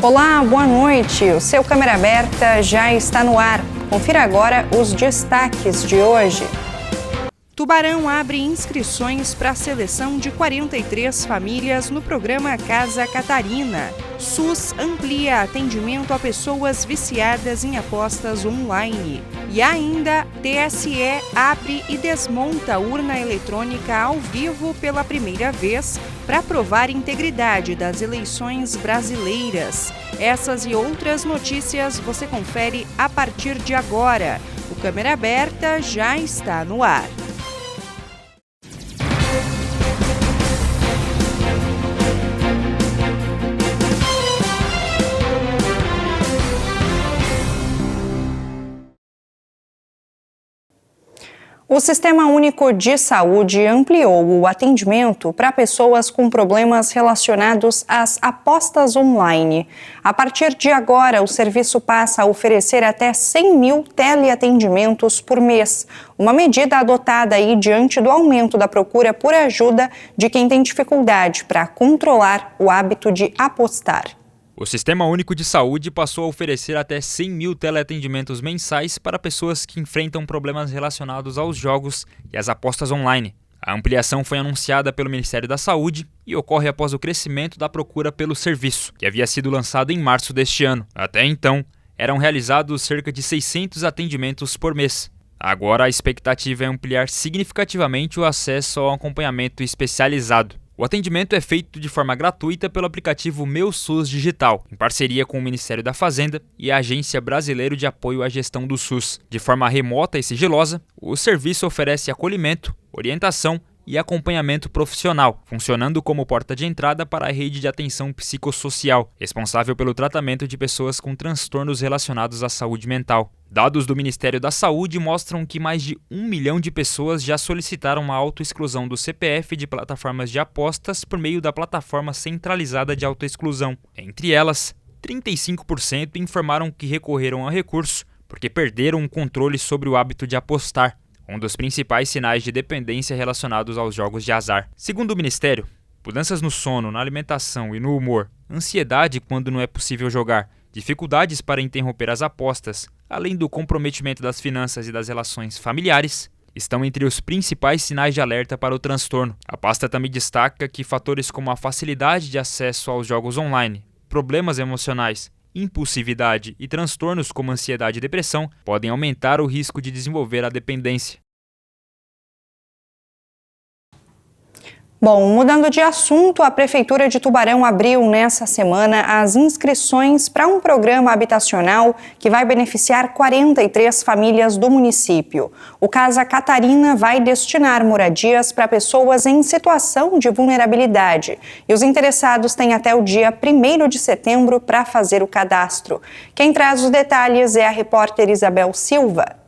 Olá, boa noite. O seu Câmera Aberta já está no ar. Confira agora os destaques de hoje. Tubarão abre inscrições para a seleção de 43 famílias no programa Casa Catarina. SUS amplia atendimento a pessoas viciadas em apostas online. E ainda, TSE abre e desmonta urna eletrônica ao vivo pela primeira vez para provar a integridade das eleições brasileiras. Essas e outras notícias você confere a partir de agora. O Câmera Aberta já está no ar. O Sistema Único de Saúde ampliou o atendimento para pessoas com problemas relacionados às apostas online. A partir de agora, o serviço passa a oferecer até 100 mil teleatendimentos por mês, uma medida adotada aí diante do aumento da procura por ajuda de quem tem dificuldade para controlar o hábito de apostar. O Sistema Único de Saúde passou a oferecer até 100 mil teleatendimentos mensais para pessoas que enfrentam problemas relacionados aos jogos e às apostas online. A ampliação foi anunciada pelo Ministério da Saúde e ocorre após o crescimento da procura pelo serviço, que havia sido lançado em março deste ano. Até então, eram realizados cerca de 600 atendimentos por mês. Agora, a expectativa é ampliar significativamente o acesso ao acompanhamento especializado. O atendimento é feito de forma gratuita pelo aplicativo Meu SUS Digital, em parceria com o Ministério da Fazenda e a Agência Brasileira de Apoio à Gestão do SUS. De forma remota e sigilosa, o serviço oferece acolhimento, orientação e acompanhamento profissional, funcionando como porta de entrada para a rede de atenção psicossocial, responsável pelo tratamento de pessoas com transtornos relacionados à saúde mental. Dados do Ministério da Saúde mostram que mais de 1 milhão de pessoas já solicitaram a autoexclusão do CPF de plataformas de apostas por meio da plataforma centralizada de autoexclusão. Entre elas, 35% informaram que recorreram a recurso porque perderam o controle sobre o hábito de apostar, um dos principais sinais de dependência relacionados aos jogos de azar. Segundo o Ministério, mudanças no sono, na alimentação e no humor, ansiedade quando não é possível jogar, dificuldades para interromper as apostas, além do comprometimento das finanças e das relações familiares, estão entre os principais sinais de alerta para o transtorno. A pasta também destaca que fatores como a facilidade de acesso aos jogos online, problemas emocionais, impulsividade e transtornos como ansiedade e depressão podem aumentar o risco de desenvolver a dependência. Bom, mudando de assunto, a Prefeitura de Tubarão abriu nessa semana as inscrições para um programa habitacional que vai beneficiar 43 famílias do município. O Casa Catarina vai destinar moradias para pessoas em situação de vulnerabilidade e os interessados têm até o dia 1º de setembro para fazer o cadastro. Quem traz os detalhes é a repórter Isabel Silva.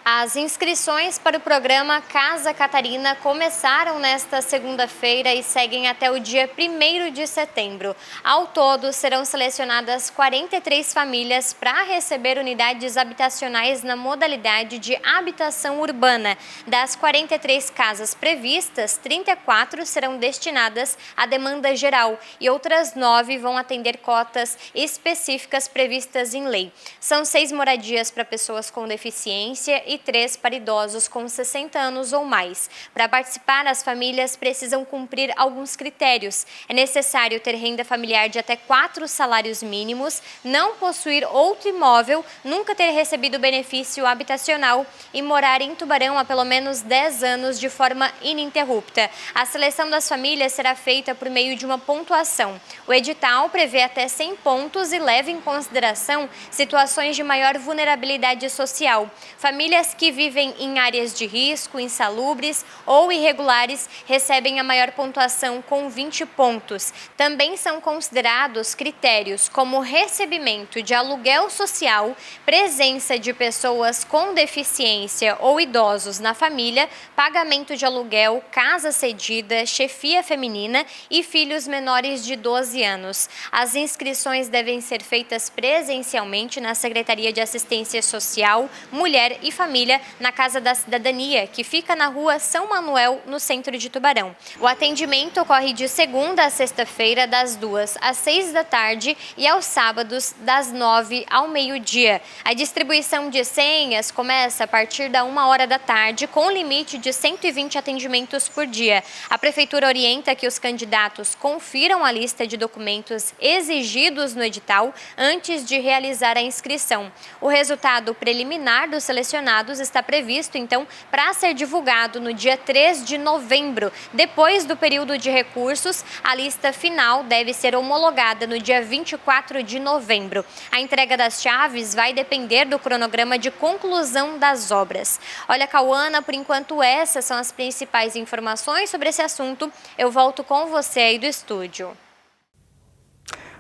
As inscrições para o programa Casa Catarina começaram nesta segunda-feira e seguem até o dia 1º de setembro. Ao todo, serão selecionadas 43 famílias para receber unidades habitacionais na modalidade de habitação urbana. Das 43 casas previstas, 34 serão destinadas à demanda geral e outras 9 vão atender cotas específicas previstas em lei. São 6 moradias para pessoas com deficiência e 3 para idosos com 60 anos ou mais. Para participar, as famílias precisam cumprir alguns critérios. É necessário ter renda familiar de até 4 salários mínimos, não possuir outro imóvel, nunca ter recebido benefício habitacional e morar em Tubarão há pelo menos 10 anos de forma ininterrupta. A seleção das famílias será feita por meio de uma pontuação. O edital prevê até 100 pontos e leva em consideração situações de maior vulnerabilidade social. Famílias que vivem em áreas de risco, insalubres ou irregulares recebem a maior pontuação com 20 pontos. Também são considerados critérios como recebimento de aluguel social, presença de pessoas com deficiência ou idosos na família, pagamento de aluguel, casa cedida, chefia feminina e filhos menores de 12 anos. As inscrições devem ser feitas presencialmente na Secretaria de Assistência Social, Mulher e Família família na Casa da Cidadania, que fica na rua São Manuel, no centro de Tubarão. O atendimento ocorre de segunda a sexta-feira, das 2 às 6 da tarde e aos sábados, das 9 ao meio-dia. A distribuição de senhas começa a partir da 1h da tarde, com limite de 120 atendimentos por dia. A Prefeitura orienta que os candidatos confiram a lista de documentos exigidos no edital antes de realizar a inscrição. O resultado preliminar dos selecionados está previsto, então, para ser divulgado no dia 3 de novembro. Depois do período de recursos, a lista final deve ser homologada no dia 24 de novembro. A entrega das chaves vai depender do cronograma de conclusão das obras. Olha, Cauana, por enquanto essas são as principais informações sobre esse assunto. Eu volto com você aí do estúdio.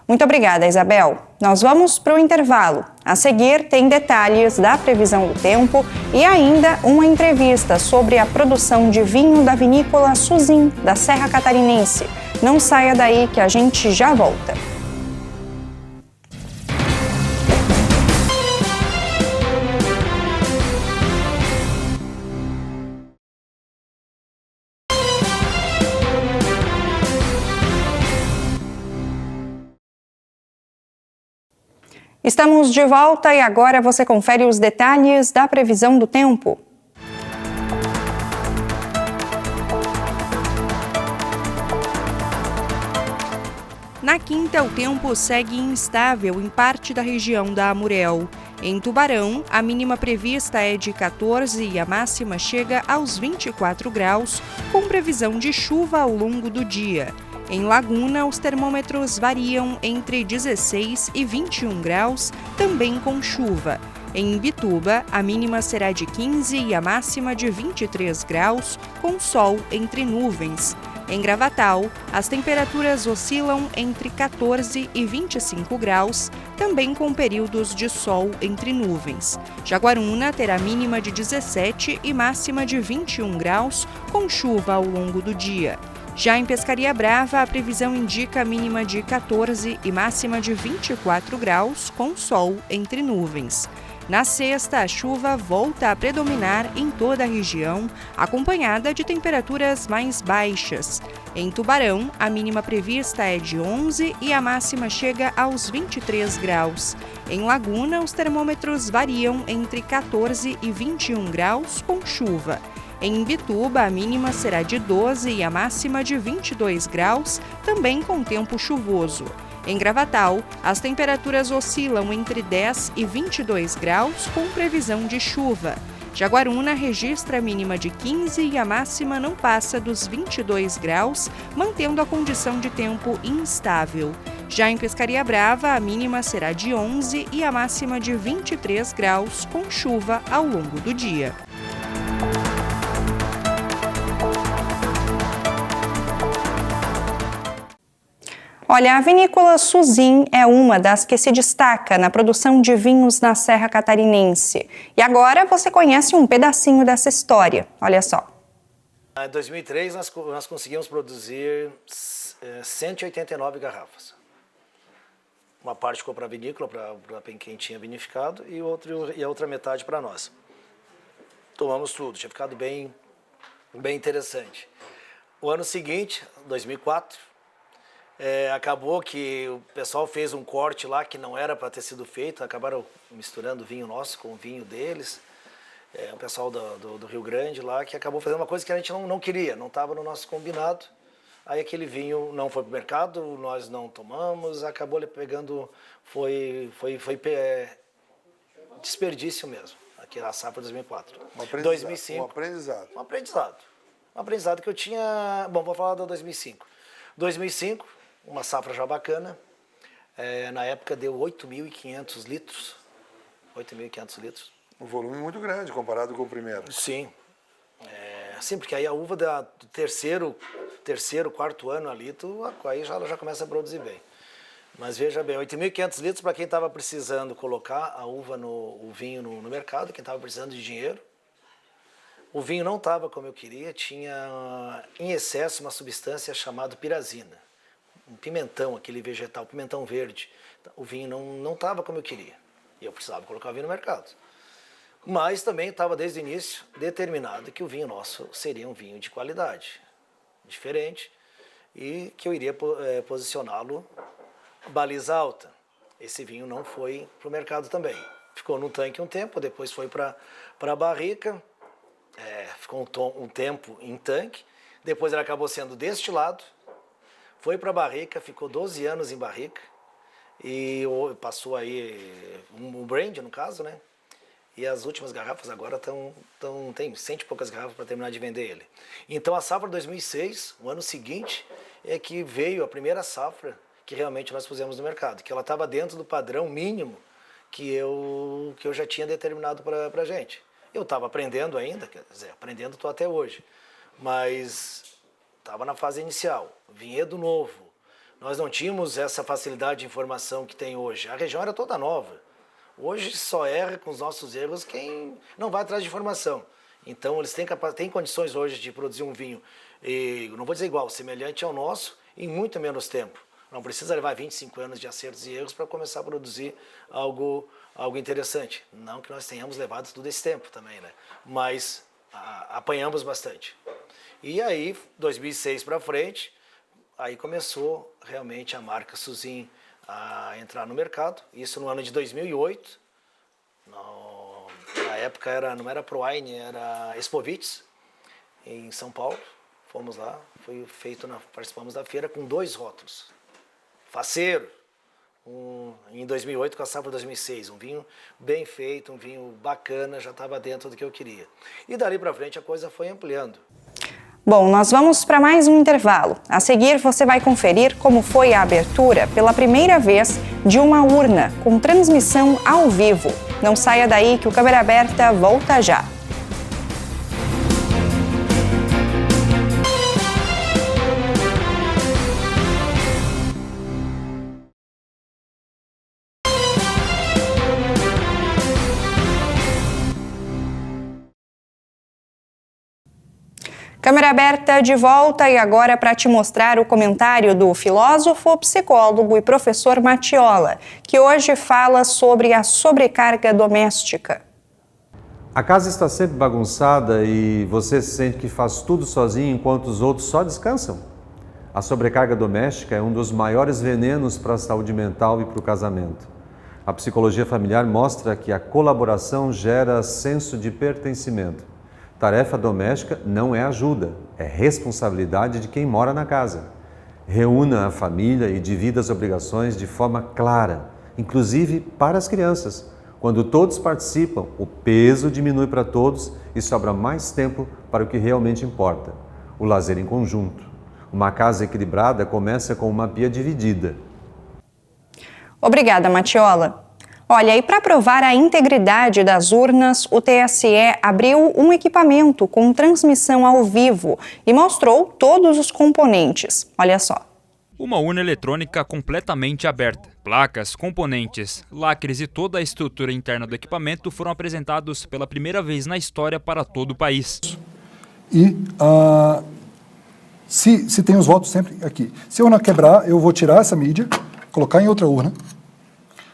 Muito obrigada, Isabel. Nós vamos para o intervalo. A seguir, tem detalhes da previsão do tempo e ainda uma entrevista sobre a produção de vinho da vinícola Suzin, da Serra Catarinense. Não saia daí que a gente já volta. Estamos de volta e agora você confere os detalhes da previsão do tempo. Na quinta, o tempo segue instável em parte da região da Amurel. Em Tubarão, a mínima prevista é de 14 e a máxima chega aos 24 graus, com previsão de chuva ao longo do dia. Em Laguna, os termômetros variam entre 16 e 21 graus, também com chuva. Em Imbituba, a mínima será de 15 e a máxima de 23 graus, com sol entre nuvens. Em Gravatal, as temperaturas oscilam entre 14 e 25 graus, também com períodos de sol entre nuvens. Jaguaruna terá mínima de 17 e máxima de 21 graus, com chuva ao longo do dia. Já em Pescaria Brava, a previsão indica a mínima de 14 e máxima de 24 graus, com sol entre nuvens. Na sexta, a chuva volta a predominar em toda a região, acompanhada de temperaturas mais baixas. Em Tubarão, a mínima prevista é de 11 e a máxima chega aos 23 graus. Em Laguna, os termômetros variam entre 14 e 21 graus, com chuva. Em Imbituba, a mínima será de 12 e a máxima de 22 graus, também com tempo chuvoso. Em Gravatal, as temperaturas oscilam entre 10 e 22 graus, com previsão de chuva. Jaguaruna registra a mínima de 15 e a máxima não passa dos 22 graus, mantendo a condição de tempo instável. Já em Pescaria Brava, a mínima será de 11 e a máxima de 23 graus, com chuva ao longo do dia. Olha, a vinícola Suzin é uma das que se destaca na produção de vinhos na Serra Catarinense. E agora você conhece um pedacinho dessa história. Olha só. Em 2003 nós conseguimos produzir 189 garrafas. Uma parte ficou para a vinícola, para quem tinha vinificado, e a outra metade para nós. Tomamos tudo, tinha ficado bem interessante. O ano seguinte, 2004... acabou que o pessoal fez um corte lá que não era para ter sido feito, acabaram misturando o vinho nosso com o vinho deles, o pessoal do Rio Grande lá, que acabou fazendo uma coisa que a gente não queria, não estava no nosso combinado. Aí aquele vinho não foi para o mercado, nós não tomamos, acabou pegando, foi desperdício mesmo, aquela safra 2004. 2005, Um aprendizado que eu tinha, bom, vou falar do 2005. 2005, uma safra já bacana, na época deu 8.500 litros. 8.500 litros. Um volume muito grande comparado com o primeiro. Sim. Sim, porque aí a uva do terceiro, quarto ano ali, aí já começa a produzir bem. Mas veja bem, 8.500 litros para quem estava precisando colocar a uva, o vinho no mercado, quem estava precisando de dinheiro. O vinho não estava como eu queria, tinha em excesso uma substância chamada pirazina, um pimentão, aquele vegetal, pimentão verde. O vinho não estava como eu queria e eu precisava colocar o vinho no mercado. Mas também estava desde o início determinado que o vinho nosso seria um vinho de qualidade, diferente, e que eu iria posicioná-lo baliza alta. Esse vinho não foi para o mercado também. Ficou no tanque um tempo, depois foi para a barrica, ficou um tempo em tanque, depois ele acabou sendo destilado, foi para a barrica, ficou 12 anos em barrica, e passou aí um brand, no caso, né? E as últimas garrafas agora tem 100 e poucas garrafas para terminar de vender ele. Então a safra 2006, o ano seguinte, é que veio a primeira safra que realmente nós pusemos no mercado, que ela estava dentro do padrão mínimo que eu já tinha determinado para a gente. Eu estava aprendendo ainda, quer dizer, aprendendo estou até hoje, mas estava na fase inicial, vinhedo novo. Nós não tínhamos essa facilidade de informação que tem hoje. A região era toda nova. Hoje só erra com os nossos erros quem não vai atrás de informação. Então eles têm condições hoje de produzir um vinho, não vou dizer igual, semelhante ao nosso, em muito menos tempo. Não precisa levar 25 anos de acertos e erros para começar a produzir algo interessante. Não que nós tenhamos levado todo esse tempo também, né? Mas apanhamos bastante. E aí, 2006 para frente, aí começou realmente a marca Suzin a entrar no mercado. Isso no ano de 2008. Na época não era ProWine, era Expovitz, em São Paulo. Fomos lá, participamos da feira com 2 rótulos. Faceiro, em 2008 com a safra 2006, um vinho bem feito, um vinho bacana, já estava dentro do que eu queria. E dali para frente a coisa foi ampliando. Bom, nós vamos para mais um intervalo. A seguir você vai conferir como foi a abertura pela primeira vez de uma urna com transmissão ao vivo. Não saia daí que o Câmera Aberta volta já. Câmera Aberta de volta e agora para te mostrar o comentário do filósofo, psicólogo e professor Mattiola, que hoje fala sobre a sobrecarga doméstica. A casa está sempre bagunçada e você sente que faz tudo sozinho enquanto os outros só descansam? A sobrecarga doméstica é um dos maiores venenos para a saúde mental e para o casamento. A psicologia familiar mostra que a colaboração gera senso de pertencimento. Tarefa doméstica não é ajuda, é responsabilidade de quem mora na casa. Reúna a família e divida as obrigações de forma clara, inclusive para as crianças. Quando todos participam, o peso diminui para todos e sobra mais tempo para o que realmente importa, o lazer em conjunto. Uma casa equilibrada começa com uma pia dividida. Obrigada, Mattiola. Olha, e para provar a integridade das urnas, o TSE abriu um equipamento com transmissão ao vivo e mostrou todos os componentes. Olha só. Uma urna eletrônica completamente aberta. Placas, componentes, lacres e toda a estrutura interna do equipamento foram apresentados pela primeira vez na história para todo o país. E se tem os votos sempre aqui. Se a urna quebrar, eu vou tirar essa mídia, colocar em outra urna.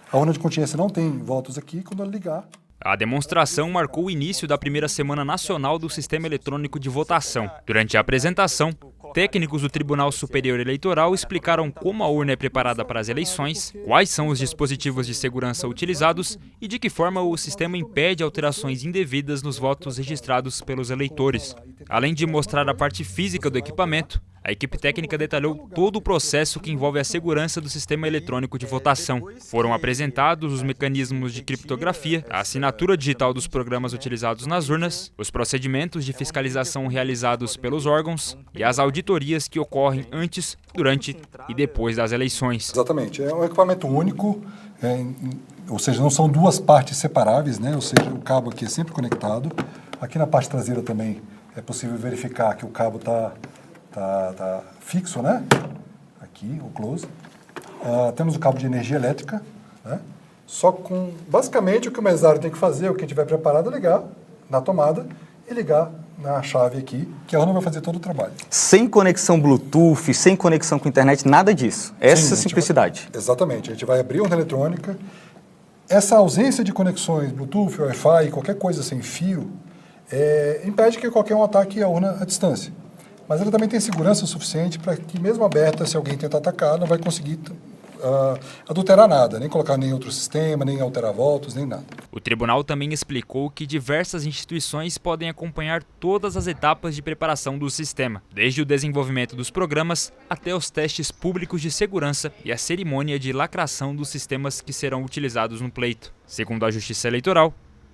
A urna de contingência não tem votos aqui, quando ela ligar... A demonstração marcou o início da primeira Semana Nacional do Sistema Eletrônico de Votação. Durante a apresentação, técnicos do Tribunal Superior Eleitoral explicaram como a urna é preparada para as eleições, quais são os dispositivos de segurança utilizados e de que forma o sistema impede alterações indevidas nos votos registrados pelos eleitores. Além de mostrar a parte física do equipamento, a equipe técnica detalhou todo o processo que envolve a segurança do sistema eletrônico de votação. Foram apresentados os mecanismos de criptografia, a assinatura digital dos programas utilizados nas urnas, os procedimentos de fiscalização realizados pelos órgãos e as auditorias que ocorrem antes, durante e depois das eleições. Exatamente. É um equipamento único, ou seja, não são duas partes separáveis, né? Ou seja, o cabo aqui é sempre conectado. Aqui na parte traseira também é possível verificar que o cabo está fixo, né? Aqui, o close. Temos o cabo de energia elétrica, né? Só com, basicamente, o que o mesário tem que fazer, o que tiver preparado, é ligar na tomada e ligar na chave aqui, que a urna vai fazer todo o trabalho. Sem conexão Bluetooth, sem conexão com internet, nada disso. Essa simplicidade. Exatamente. A gente vai abrir a urna eletrônica, essa ausência de conexões Bluetooth, Wi-Fi, qualquer coisa sem fio, impede que qualquer um ataque a urna à distância. Mas ela também tem segurança suficiente para que, mesmo aberta, se alguém tentar atacar, não vai conseguir adulterar nada, nem colocar nem outro sistema, nem alterar votos, nem nada. O tribunal também explicou que diversas instituições podem acompanhar todas as etapas de preparação do sistema, desde o desenvolvimento dos programas até os testes públicos de segurança e a cerimônia de lacração dos sistemas que serão utilizados no pleito. Segundo a Justiça Eleitoral,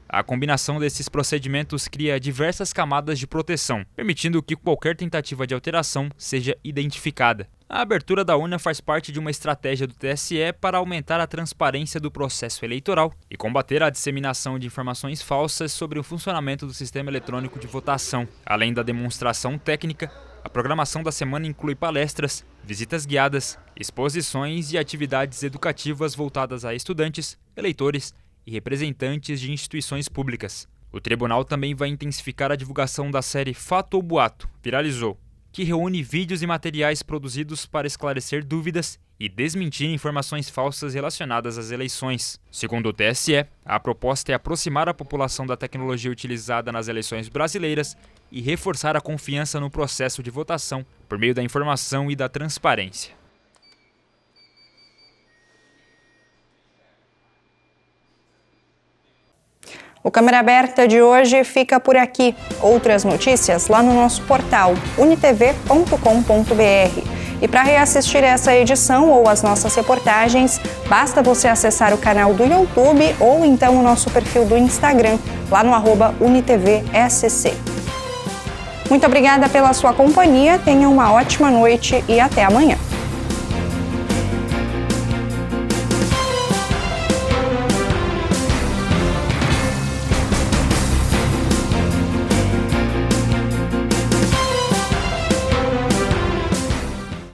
a combinação desses procedimentos cria diversas camadas de proteção, permitindo que qualquer tentativa de alteração seja identificada. A abertura da urna faz parte de uma estratégia do TSE para aumentar a transparência do processo eleitoral e combater a disseminação de informações falsas sobre o funcionamento do sistema eletrônico de votação. Além da demonstração técnica, a programação da semana inclui palestras, visitas guiadas, exposições e atividades educativas voltadas a estudantes, eleitores e representantes de instituições públicas. O tribunal também vai intensificar a divulgação da série Fato ou Boato, Viralizou, que reúne vídeos e materiais produzidos para esclarecer dúvidas e desmentir informações falsas relacionadas às eleições. Segundo o TSE, a proposta é aproximar a população da tecnologia utilizada nas eleições brasileiras e reforçar a confiança no processo de votação por meio da informação e da transparência. O Câmera Aberta de hoje fica por aqui. Outras notícias lá no nosso portal unitv.com.br. E para reassistir essa edição ou as nossas reportagens, basta você acessar o canal do YouTube ou então o nosso perfil do Instagram, lá no @unitvsc. Muito obrigada pela sua companhia, tenha uma ótima noite e até amanhã.